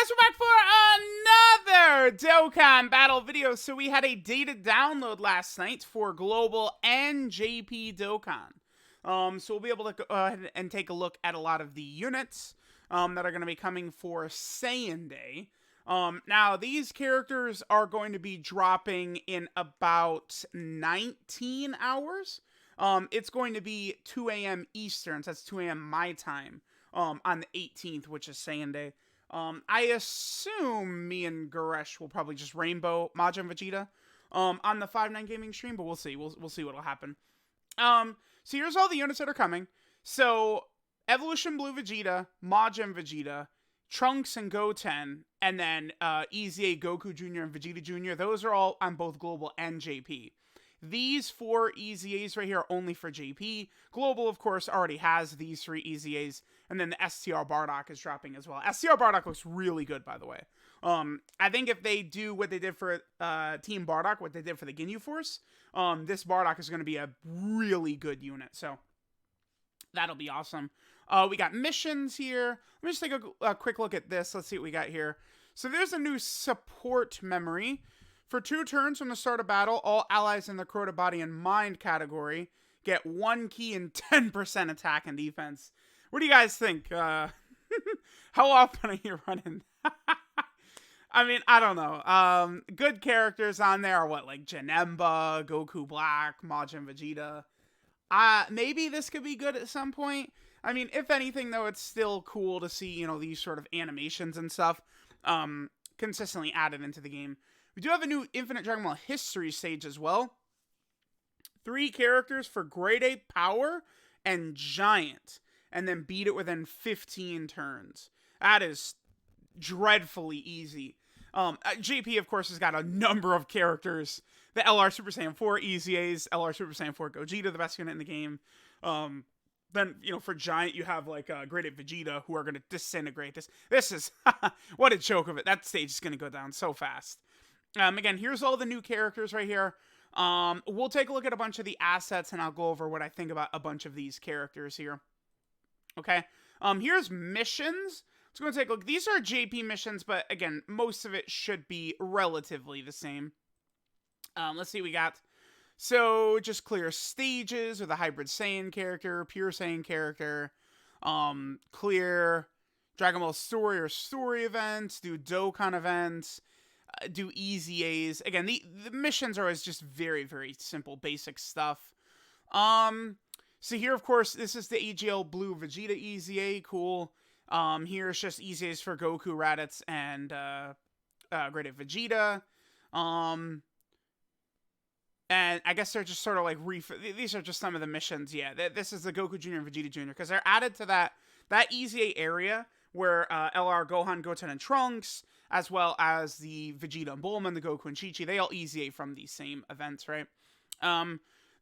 guys, we're back for another Dokkan battle video. So we had a data download last night for Global and JP Dokkan. So we'll be able to go ahead and take a look at a lot of the units that are going to be coming for SAIYAN Day. Now, these characters are going to be dropping in about 19 hours. It's going to be 2 a.m. Eastern, so that's 2 a.m. my time, on the 18th, which is SAIYAN Day. I assume me and Goresh will probably just rainbow Majin Vegeta on the 5-9 gaming stream, but we'll see. We'll see what'll happen. So here's all the units that are coming. So Evolution Blue Vegeta, Majin Vegeta, Trunks and Goten, and then EZA, Goku Junior, and Vegeta Junior. Those are all on both Global and JP. These 4 EZAs right here are only for JP. Global, of course, already has these 3 EZAs. And then the STR Bardock is dropping as well. STR Bardock looks really good, by the way. I think if they do what they did for Team Bardock, what they did for the Ginyu Force, this Bardock is going to be a really good unit. So that'll be awesome. We got missions here. Let me just take a quick look at this. Let's see what we got here. So there's a new support memory. For 2 turns from the start of battle, all allies in the Crota Body and Mind category get 1 key and 10% attack and defense. What do you guys think? How often are you running? I mean, I don't know. Good characters on there are what, like Janemba, Goku Black, Majin Vegeta. Maybe this could be good at some point. I mean, if anything, though, it's still cool to see, you know, these sort of animations and stuff consistently added into the game. We do have a new Infinite Dragon Ball History stage as well. 3 characters for Grade A Power and Giant. And then beat it within 15 turns. That is dreadfully easy. JP, of course, has got a number of characters. The LR Super Saiyan 4 EZAs, LR Super Saiyan 4 Gogeta, the best unit in the game. Then, you know, for Giant, you have, like, Great Ape Vegeta, who are going to disintegrate this. This is, what a joke of it. That stage is going to go down so fast. Again, here's all the new characters right here. We'll take a look at a bunch of the assets, and I'll go over what I think about a bunch of these characters here. Okay, here's missions. Let's go and take a look. These are JP missions, but again, most of it should be relatively the same. Let's see what we got. So, just clear stages with a Hybrid Saiyan character, Pure Saiyan character, clear Dragon Ball Story or Story events, do Dokkan events, do EZAs. Again, the missions are always just very, very simple, basic stuff. So here, of course, this is the AGL Blue Vegeta EZA. Cool. Here's just EZAs for Goku, Raditz, and Great Ape Vegeta. And I guess they're just sort of like these are just some of the missions. Yeah, this is the Goku Junior and Vegeta Junior because they're added to that EZA area where LR, Gohan, Goten, and Trunks, as well as the Vegeta and Bulma, the Goku and Chi-Chi, they all EZA from these same events, right?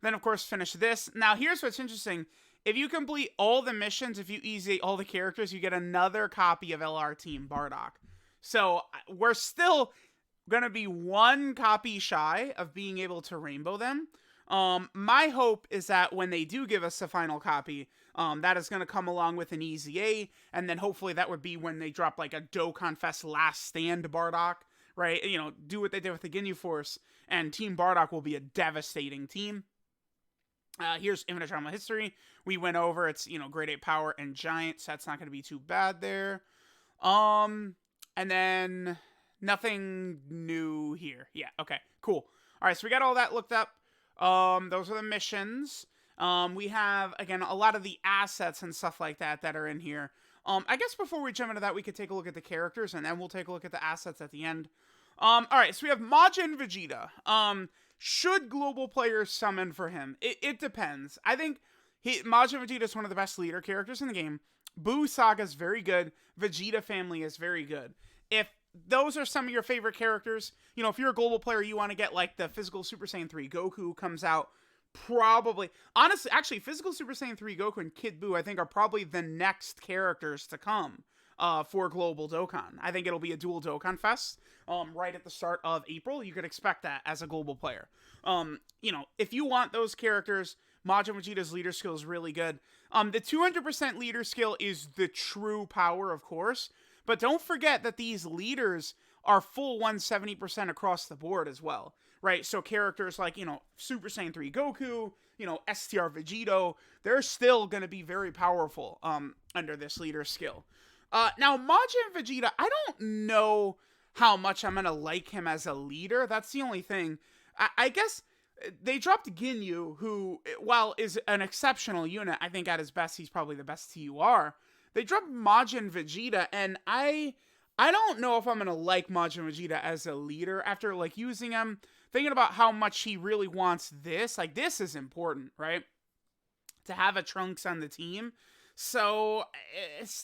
Then, of course, finish this. Now, here's what's interesting. If you complete all the missions, if you EZA all the characters, you get another copy of LR Team Bardock. So, we're still going to be 1 copy shy of being able to rainbow them. My hope is that when they do give us a final copy, that is going to come along with an EZA, and then hopefully that would be when they drop like a Dokkan Fest Last Stand Bardock, right? You know, do what they did with the Ginyu Force, and Team Bardock will be a devastating team. Here's Infinite Drama History. We went over, it's, you know, Grade 8 Power and Giant, so that's not going to be too bad there. And then nothing new here. Yeah, okay, cool. All right, so we got all that looked up. Those are the missions. We have, again, a lot of the assets and stuff like that are in here. I guess before we jump into that, we could take a look at the characters, and then we'll take a look at the assets at the end. All right, so we have Majin Vegeta. Should global players summon for him? It depends. I think Majin Vegeta is one of the best leader characters in the game. Buu Saga is very good. Vegeta family is very good. If those are some of your favorite characters, you know, if you're a global player, you want to get like the physical Super Saiyan 3 Goku comes out. Probably, honestly, actually, physical Super Saiyan 3 Goku and Kid Buu, I think, are probably the next characters to come for Global Dokkan. I think it'll be a dual Dokkan Fest right at the start of April. You could expect that as a global player. You know, if you want those characters, Majin Vegeta's leader skill is really good. The 200% leader skill is the true power, of course, But don't forget that these leaders are full 170% across the board as well, right? So characters like, Super Saiyan 3 Goku, STR Vegito, they're still going to be very powerful under this leader skill. Now, Majin Vegeta, I don't know how much I'm going to like him as a leader. That's the only thing. I guess they dropped Ginyu, who, while is an exceptional unit, I think at his best, he's probably the best TUR. They dropped Majin Vegeta, and I don't know if I'm going to like Majin Vegeta as a leader after, like, using him, thinking about how much he really wants this. Like, this is important, right? To have a Trunks on the team. So,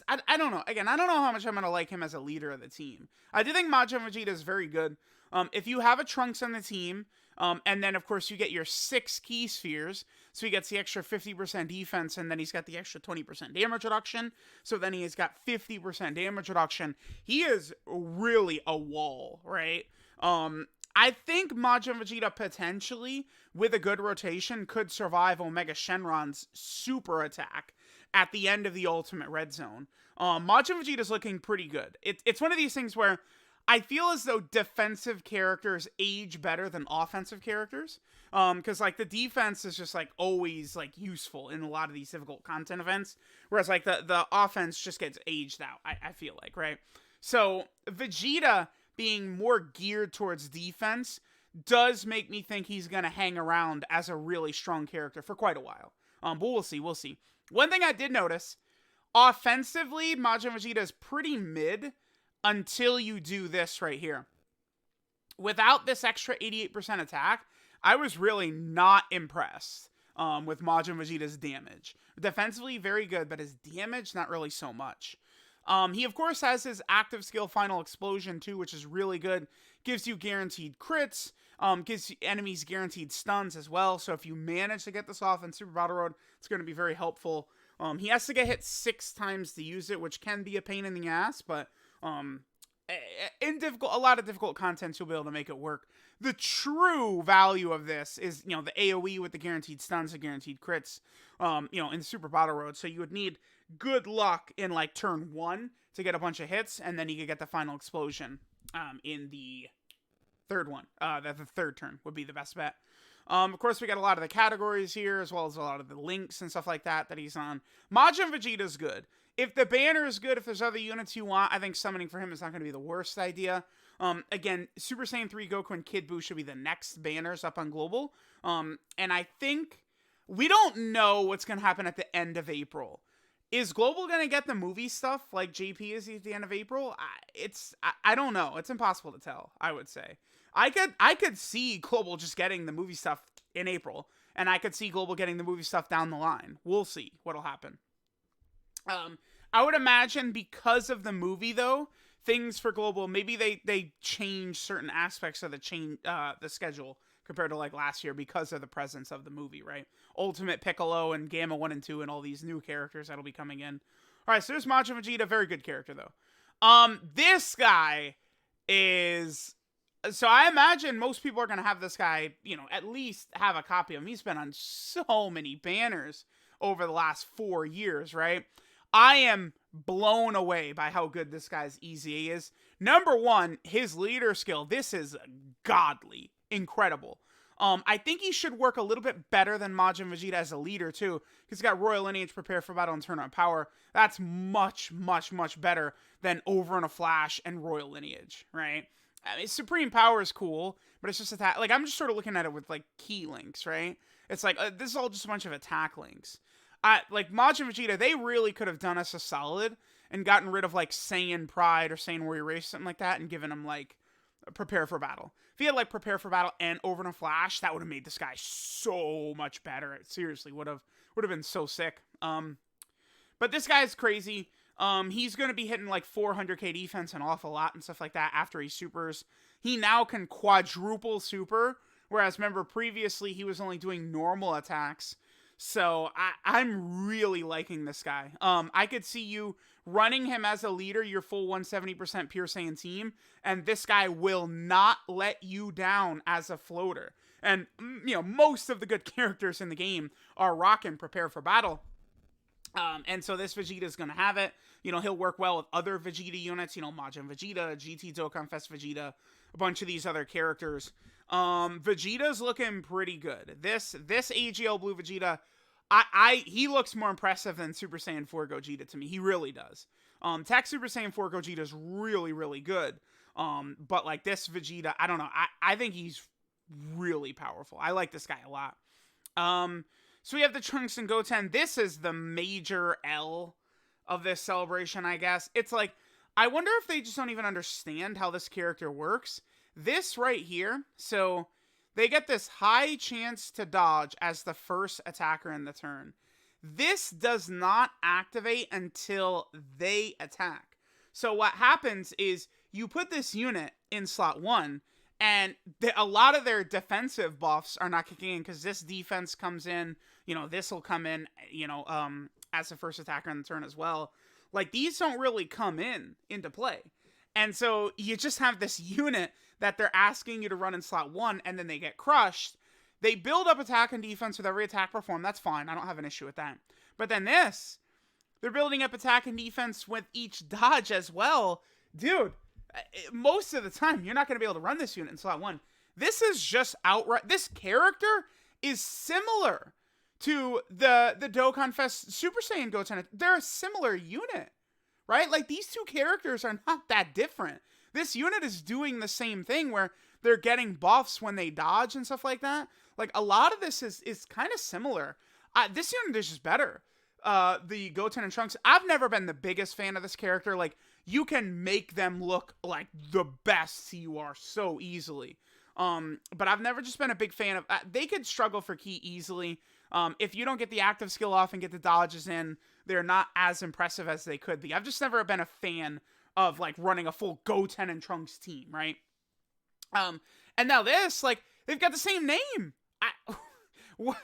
I don't know. Again, I don't know how much I'm going to like him as a leader of the team. I do think Majin Vegeta is very good. If you have a Trunks on the team, and then, of course, you get your 6 key spheres, so he gets the extra 50% defense, and then he's got the extra 20% damage reduction, so then he's got 50% damage reduction. He is really a wall, right? I think Majin Vegeta potentially, with a good rotation, could survive Omega Shenron's super attack at the end of the Ultimate Red Zone. Majin Vegeta's looking pretty good. It's one of these things where I feel as though defensive characters age better than offensive characters. Because, like, the defense is just, like, always, like, useful in a lot of these difficult content events. Whereas, like, the offense just gets aged out, I feel like, right? So, Vegeta being more geared towards defense does make me think he's going to hang around as a really strong character for quite a while. But we'll see. One thing I did notice, offensively, Majin Vegeta is pretty mid until you do this right here. Without this extra 88% attack, I was really not impressed with Majin Vegeta's damage. Defensively, very good, but his damage, not really so much. He, of course, has his active skill Final Explosion, too, which is really good. Gives you guaranteed crits, gives enemies guaranteed stuns as well. So if you manage to get this off in Super Battle Road, it's going to be very helpful. He has to get hit 6 times to use it, which can be a pain in the ass, but in a lot of difficult content, you'll be able to make it work. The true value of this is, the AoE with the guaranteed stuns and guaranteed crits, in Super Battle Road. So you would need good luck in, like, turn 1 to get a bunch of hits, and then you could get the Final Explosion in the third one. The third turn would be the best bet. Of course, we got a lot of the categories here, as well as a lot of the links and stuff like that he's on. Majin Vegeta's good. If the banner is good, if there's other units you want, I think summoning for him is not going to be the worst idea. Again, Super Saiyan 3 Goku and Kid Buu should be the next banners up on Global. And I think we don't know what's going to happen at the end of April. Is Global going to get the movie stuff like JP is at the end of April? I don't know. It's impossible to tell, I would say. I could see Global just getting the movie stuff in April, and I could see Global getting the movie stuff down the line. We'll see what'll happen. I would imagine because of the movie, though, things for Global, maybe they change certain aspects of the schedule compared to, like, last year because of the presence of the movie, right? Ultimate Piccolo and Gamma 1 and 2 and all these new characters that'll be coming in. All right, so there's Majin Vegeta, very good character, though. This guy is... So I imagine most people are going to have this guy, at least have a copy of him. He's been on so many banners over the last 4 years, right? I am blown away by how good this guy's EZA is. Number 1, his leader skill. This is godly. Incredible. I think he should work a little bit better than Majin Vegeta as a leader, too. Because he's got Royal Lineage, Prepare for Battle, and Turn on Power. That's much, much, much better than Over in a Flash and Royal Lineage, right? I mean, Supreme Power is cool, but it's just attack. Like, I'm just sort of looking at it with, like, key links, right? It's like, this is all just a bunch of attack links. Like, Majin Vegeta, they really could have done us a solid and gotten rid of, like, Saiyan Pride or Saiyan Warrior Race, something like that, and given him, like, Prepare for Battle. If he had, like, Prepare for Battle and Over in a Flash, that would have made this guy so much better. It seriously would have been so sick. But this guy's crazy. He's going to be hitting, like, 400k defense an awful lot and stuff like that after he supers. He now can quadruple super, whereas, remember, previously he was only doing normal attacks. So I'm really liking this guy. I could see you running him as a leader, your full 170% Pure Saiyan team, and this guy will not let you down as a floater. And, most of the good characters in the game are rocking Prepare for Battle. And so this Vegeta is going to have it. You know, he'll work well with other Vegeta units, you know, Majin Vegeta, GT Dokkan Fest Vegeta, a bunch of these other characters. Vegeta's looking pretty good. This AGL Blue Vegeta, he looks more impressive than Super Saiyan 4 Gogeta to me. He really does. Tech Super Saiyan 4 Gogeta is really, really good. But like this Vegeta, I don't know. I think he's really powerful. I like this guy a lot. So we have the Trunks and Goten. This is the major L of this celebration, I guess. It's like, I wonder if they just don't even understand how this character works. This right here, so they get this high chance to dodge as the first attacker in the turn. This does not activate until they attack. So what happens is you put this unit in slot 1, and a lot of their defensive buffs are not kicking in because this defense comes in, you know, this will come in, you know, as the first attacker in the turn as well. Like, these don't really come into play. And so you just have this unit that they're asking you to run in slot 1, and then they get crushed. They build up attack and defense with every attack performed. That's fine. I don't have an issue with that. But then this, they're building up attack and defense with each dodge as well. Dude, most of the time, you're not going to be able to run this unit in slot 1. This is just outright... This character is similar to the Dokkan Fest Super Saiyan Goten. They're a similar unit, right? Like, these two characters are not that different. This unit is doing the same thing where they're getting buffs when they dodge and stuff like that. Like, a lot of this is kind of similar. This unit is just better. The Goten and Trunks, I've never been the biggest fan of this character. Like, you can make them look like the best you are so easily. But I've never just been a big fan of... they could struggle for ki easily. If you don't get the active skill off and get the dodges in, they're not as impressive as they could be. I've just never been a fan of, like, running a full Goten and Trunks team, right? And now this, like, they've got the same name. What?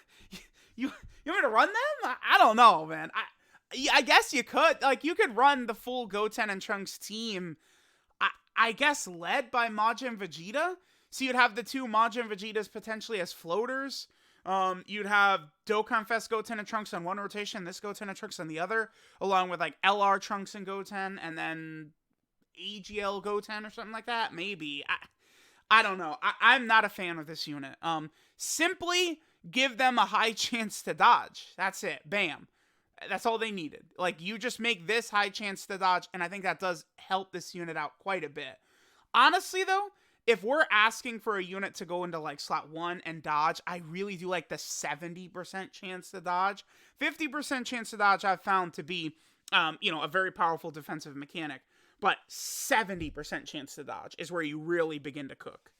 You want me to run them? I don't know, man. I guess you could. Like, you could run the full Goten and Trunks team, I guess, led by Majin Vegeta. So you'd have the two Majin Vegetas potentially as floaters. You'd have Dokkan Fest Goten and Trunks on one rotation, this Goten and Trunks on the other, along with, like, LR Trunks and Goten, and then AGL Goten or something like that. Maybe. I don't know. I'm not a fan of this unit. Simply give them a high chance to dodge. That's it. Bam. That's all they needed. Like, you just make this high chance to dodge, and I think that does help this unit out quite a bit. Honestly, though, if we're asking for a unit to go into, like, slot 1 and dodge, I really do like the 70% chance to dodge. 50% chance to dodge I've found to be, you know, a very powerful defensive mechanic. But 70% chance to dodge is where you really begin to cook.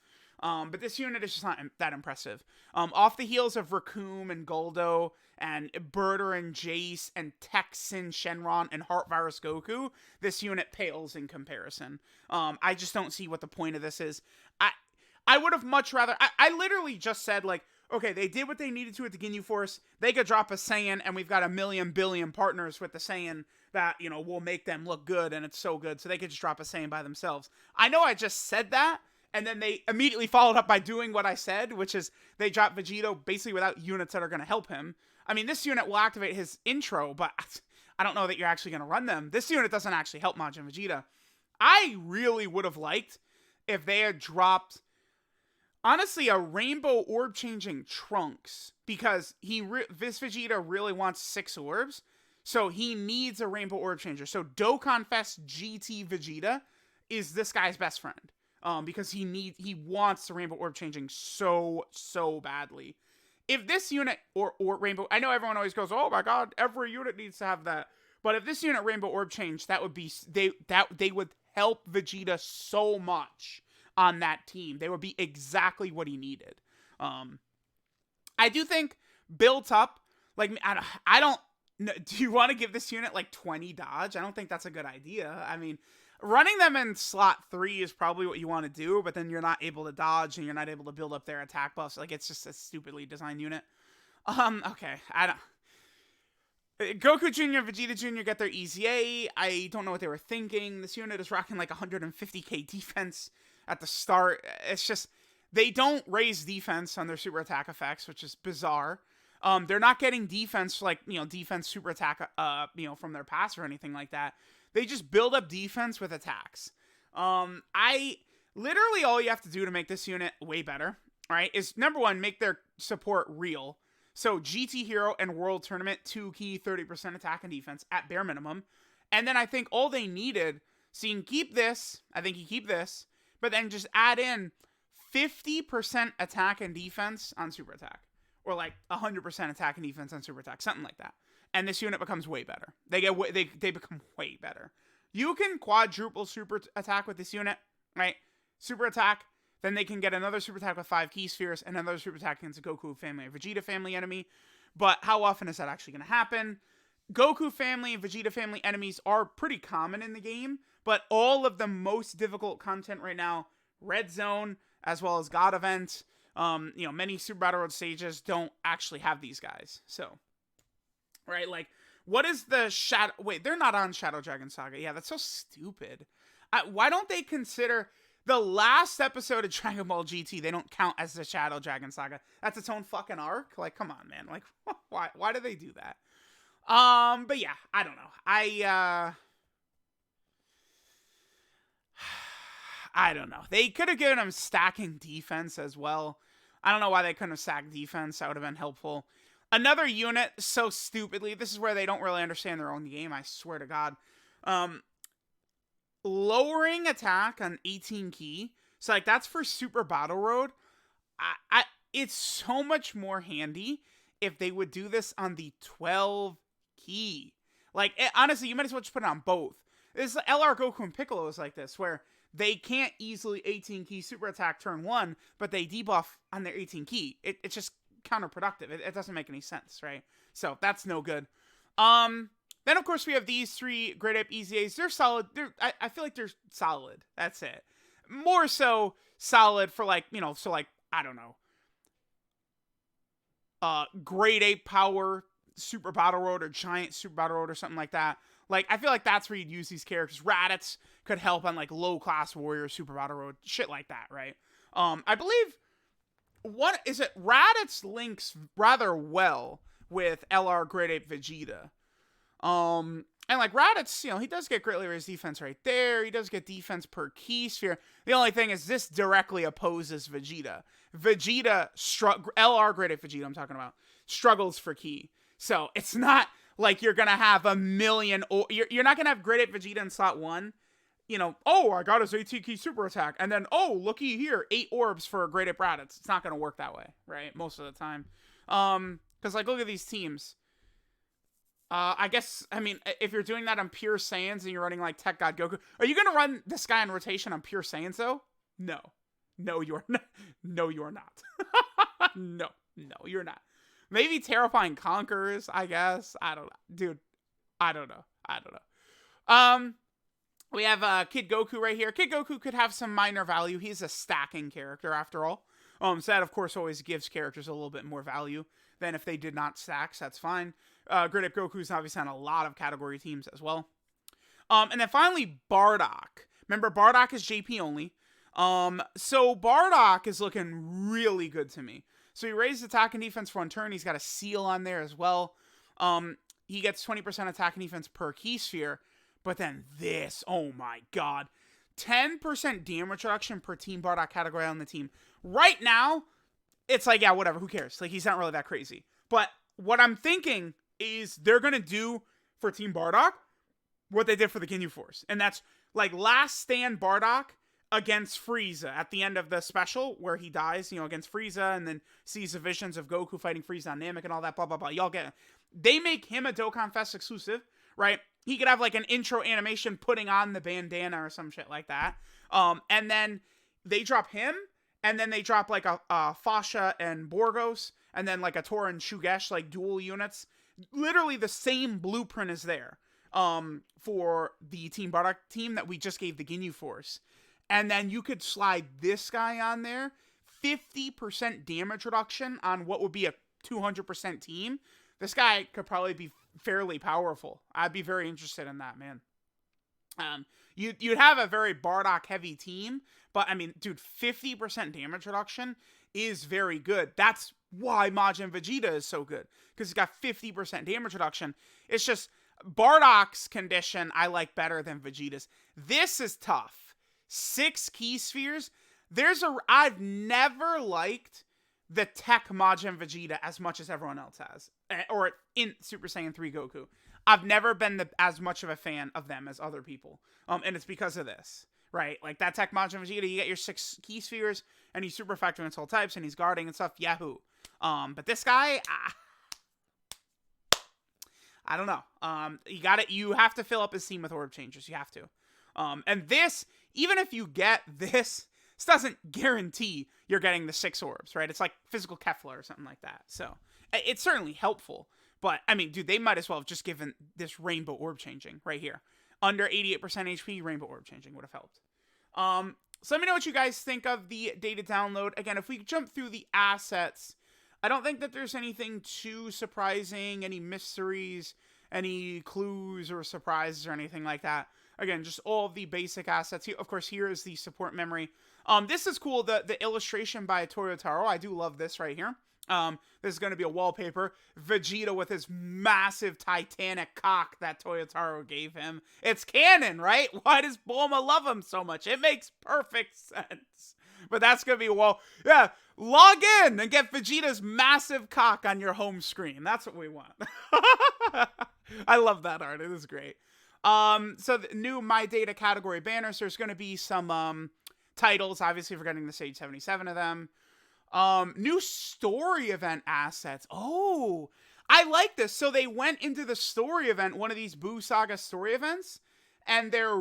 But this unit is just not that impressive. Off the heels of Raccoon and Goldo and Birder and Jace and Texan Shenron and Heart Virus Goku, this unit pales in comparison. I just don't see what the point of this is. I would have much rather... I literally just said, like, okay, they did what they needed to at the Ginyu Force. They could drop a Saiyan, and we've got a million billion partners with the Saiyan that, you know, will make them look good, and it's so good, so they could just drop a Saiyan by themselves. I know I just said that, and then they immediately followed up by doing what I said, which is they dropped Vegeta basically without units that are going to help him. I mean, this unit will activate his intro, but I don't know that you're actually going to run them. This unit doesn't actually help Majin Vegeta. I really would have liked if they had dropped, honestly, a Rainbow Orb changing Trunks, because this Vegeta really wants 6 orbs, so he needs a Rainbow Orb changer. So Dokkan Fest GT Vegeta is this guy's best friend. Because he wants the Rainbow Orb changing so badly. If this unit or Rainbow, I know everyone always goes, oh my god, every unit needs to have that. But if this unit Rainbow Orb changed, that would be they would help Vegeta so much on that team. They would be exactly what he needed. I do think built up, like, I don't. Do you want to give this unit like 20 dodge? I don't think that's a good idea. I mean, running them in slot 3 is probably what you want to do, but then you're not able to dodge and you're not able to build up their attack buffs. Like, it's just a stupidly designed unit. Okay, I don't... Goku Junior, Vegeta Junior get their easy A. I don't know what they were thinking. This unit is rocking like 150k defense at the start. It's just, they don't raise defense on their super attack effects, which is bizarre. They're not getting defense, like, you know, defense super attack, you know, from their pass or anything like that. They just build up defense with attacks. Literally all you have to do to make this unit way better, right, is number one, make their support real. So GT Hero and World Tournament, 2 key, 30% attack and defense at bare minimum. And then I think all they needed, so you can keep this, I think you keep this, but then just add in 50% attack and defense on super attack. Or like 100% attack and defense on super attack, something like that. And this unit becomes way better. They become way better. You can quadruple super attack with this unit, right? Super attack, then they can get another super attack with 5 key spheres, and another super attack against a Goku family and Vegeta family enemy. But how often is that actually going to happen? Goku family and Vegeta family enemies are pretty common in the game, but all of the most difficult content right now, Red Zone, as well as God Event, many Super Battle Road stages don't actually have these guys. So, right, like, what is the Shadow... Wait, they're not on Shadow Dragon Saga. Yeah, that's so stupid. Why don't they consider... The last episode of Dragon Ball GT, they don't count as the Shadow Dragon Saga. That's its own fucking arc. Like, come on, man. Like, why do they do that? But yeah, I don't know. I don't know. They could have given him stacking defense as well. I don't know why they couldn't have stacked defense. That would have been helpful. Another unit, so stupidly, this is where they don't really understand their own game, I swear to God. Lowering attack on 18 key. So, like, that's for Super Battle Road. It's so much more handy if they would do this on the 12 key. Like, honestly, you might as well just put it on both. This LR Goku and Piccolo is like this, where they can't easily 18 key super attack turn 1, but they debuff on their 18 key. It's just counterproductive. It doesn't make any sense, right? So, that's no good. Then, of course, we have these 3 Great Ape EZAs. They're solid. I feel like they're solid. That's it. More so solid for, like, I don't know. Great Ape Power Super Battle Road or Giant Super Battle Road or something like that. Like, I feel like that's where you'd use these characters. Raditz could help on, like, low-class Warrior Super Battle Road. Shit like that, right? I believe... Raditz links rather well with LR Great Ape Vegeta. And like Raditz, he does get greatly raised defense right there. He does get defense per key sphere. The only thing is this directly opposes Vegeta. LR Great Ape Vegeta I'm talking about, struggles for key. So it's not like you're going to have a million, you're not going to have Great Ape Vegeta in slot 1. I got his 18 key super attack. And then, looky here, 8 orbs for Great Ape Raditz. It's not going to work that way, right? Most of the time. Because, like, look at these teams. I guess, if you're doing that on Pure Saiyans and you're running, like, Tech God Goku, are you going to run this guy in rotation on Pure Saiyans, though? No. No, you're not. No, you're not. No, you're not. Maybe Terrifying Conquerors, I guess. I don't know. Dude, I don't know. We have Kid Goku right here. Kid Goku could have some minor value. He's a stacking character, after all. So that, of course, always gives characters a little bit more value than if they did not stack, so that's fine. Great Ape Goku's obviously on a lot of category teams as well. And then finally, Bardock. Remember, Bardock is JP only. So Bardock is looking really good to me. So he raised attack and defense for 1 turn. He's got a seal on there as well. He gets 20% attack and defense per key sphere. But then this, oh my god. 10% damage reduction per Team Bardock category on the team. Right now, it's like, yeah, whatever, who cares? Like, he's not really that crazy. But what I'm thinking is they're going to do for Team Bardock what they did for the Ginyu Force. And that's, like, last stand Bardock against Frieza at the end of the special where he dies, against Frieza and then sees the visions of Goku fighting Frieza on Namek and all that, blah, blah, blah. Y'all get it. They make him a Dokkan Fest exclusive, right? He could have, like, an intro animation putting on the bandana or some shit like that. And then they drop him, and then they drop, like, a Fasha and Borgos, and then, like, a Tora and Shugesh, like, dual units. Literally the same blueprint is there for the Team Bardock team that we just gave the Ginyu Force. And then you could slide this guy on there. 50% damage reduction on what would be a 200% team. This guy could probably be fairly powerful. I'd be very interested in that, man. You'd have a very Bardock heavy team, but dude, 50% damage reduction is very good. That's why Majin Vegeta is so good, because he's got 50% damage reduction. It's just, Bardock's condition I like better than Vegeta's. This is tough. 6 key spheres. I've never liked the tech Majin Vegeta as much as everyone else has. Or in Super Saiyan 3 Goku. I've never been as much of a fan of them as other people. And it's because of this. Right? Like that tech Majin Vegeta, you get your 6 key spheres, and he's super effective in all types, and he's guarding and stuff. Yahoo! But this guy, I don't know. You have to fill up his team with orb changers. You have to. And this, even if you get this doesn't guarantee you're getting the 6 orbs, right? It's like physical Kefla or something like that. So it's certainly helpful. But I mean, dude, they might as well have just given this rainbow orb changing right here. Under 88% HP, rainbow orb changing would have helped. So let me know what you guys think of the data download. Again, if we jump through the assets, I don't think that there's anything too surprising, any mysteries, any clues or surprises or anything like that. Again, just all of the basic assets. Here, of course, here is the support memory. This is cool, the illustration by Toyotaro. I do love this right here. This is going to be a wallpaper. Vegeta with his massive titanic cock that Toyotaro gave him. It's canon, right? Why does Bulma love him so much? It makes perfect sense. But that's going to be, yeah, log in and get Vegeta's massive cock on your home screen. That's what we want. I love that art. It is great. So the new My Data category banners. There's going to be some, titles. Obviously, we're getting the Sage 77 of them. New story event assets. Oh, I like this. So they went into the story event, one of these Buu Saga story events, and they're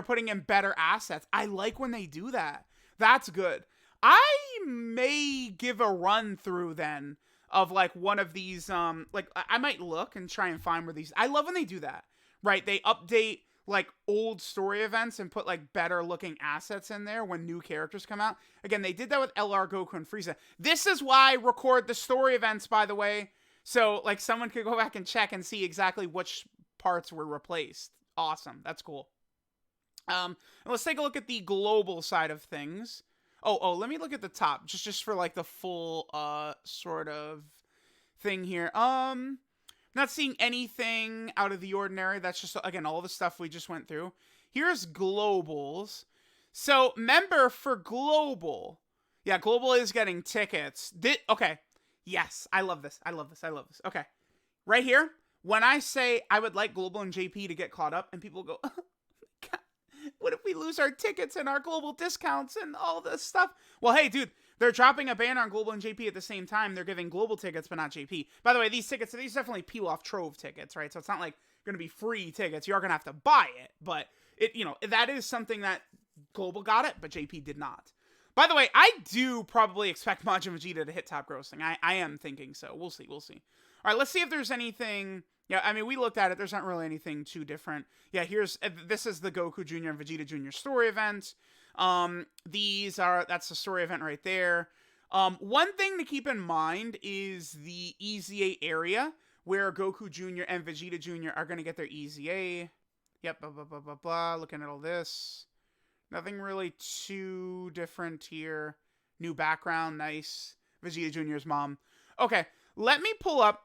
putting in better assets. I like when they do that. That's good. I may give a run through then of like one of these, I might look and try and find where these, I love when they do that, right? They update like old story events and put like better looking assets in there when new characters come out. Again, they did that with LR Goku and Frieza. This is why I record the story events, by the way. So like someone could go back and check and see exactly which parts were replaced. Awesome. That's cool. And let's take a look at the global side of things. Oh, let me look at the top just for like the full sort of thing here. Not seeing anything out of the ordinary. That's just, again, all the stuff we just went through. Here's globals. So, remember, for global, yeah, global is getting tickets. Okay, yes, I love this. Okay, right here, when I say I would like global and JP to get caught up, and people go, oh, God, what if we lose our tickets and our global discounts and all this stuff? Well, hey, dude, they're dropping a banner on Global and JP at the same time. They're giving global tickets, but not JP. By the way, these definitely peel off Trove tickets, right? So it's not like going to be free tickets. You are going to have to buy it, but that is something that global got it, but JP did not. By the way, I do probably expect Majin Vegeta to hit top grossing. I am thinking so. We'll see. All right, let's see if there's anything. Yeah, I mean, we looked at it. There's not really anything too different. Yeah, this is the Goku Junior and Vegeta Junior story event. That's the story event right there. One thing to keep in mind is the EZA area where Goku Jr. and Vegeta Jr. are going to get their EZA. Yep, blah. Looking at all this. Nothing really too different here. New background, nice. Vegeta Jr.'s mom. Okay, let me pull up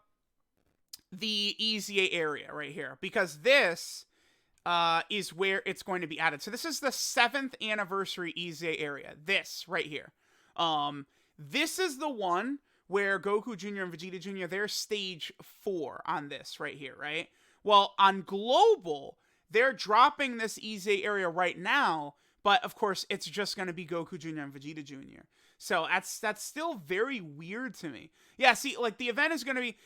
the EZA area right here, because this is where it's going to be added. So this is the 7th anniversary EZA area. This right here. This is the one where Goku Jr. and Vegeta Jr., they're stage 4 on this right here, right? Well, on Global, they're dropping this EZA area right now, but of course, it's just going to be Goku Jr. and Vegeta Jr. So that's still very weird to me. Yeah, see, like, the event is going to be...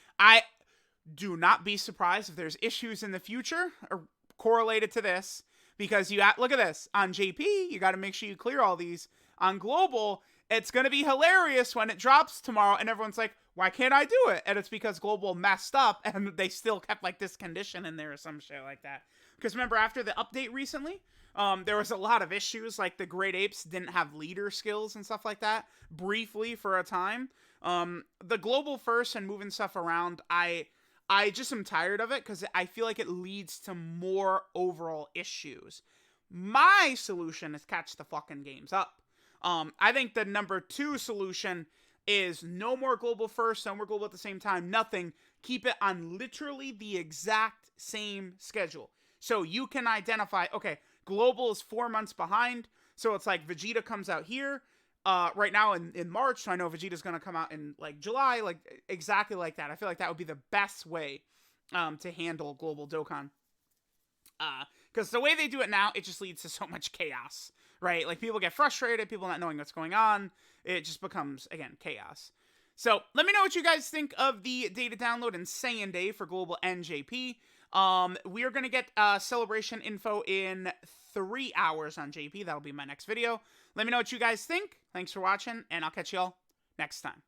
Do not be surprised if there's issues in the future or correlated to this, because look at this. On JP, you got to make sure you clear all these. On Global, it's going to be hilarious when it drops tomorrow and everyone's like, why can't I do it? And it's because Global messed up and they still kept like this condition in there or some shit like that. Because remember, after the update recently, there was a lot of issues, like the Great Apes didn't have leader skills and stuff like that, briefly for a time. The Global first and moving stuff around, I just am tired of it because I feel like it leads to more overall issues. My solution is catch the fucking games up. I think the number 2 solution is no more Global first, no more Global at the same time, nothing. keep it on literally the exact same schedule. So you can identify, okay, Global is 4 months behind. So it's like Vegeta comes out here right now in March. So I know Vegeta's going to come out in like July, like exactly like that. I feel like that would be the best way to handle Global Dokkan. Because the way they do it now, it just leads to so much chaos, right? Like, people get frustrated, people not knowing what's going on. It just becomes, again, chaos. So, let me know what you guys think of the data download and Saiyan Day for Global NJP. We are going to get celebration info in 3 hours on JP. That'll be my next video. Let me know what you guys think. Thanks for watching, and I'll catch y'all next time.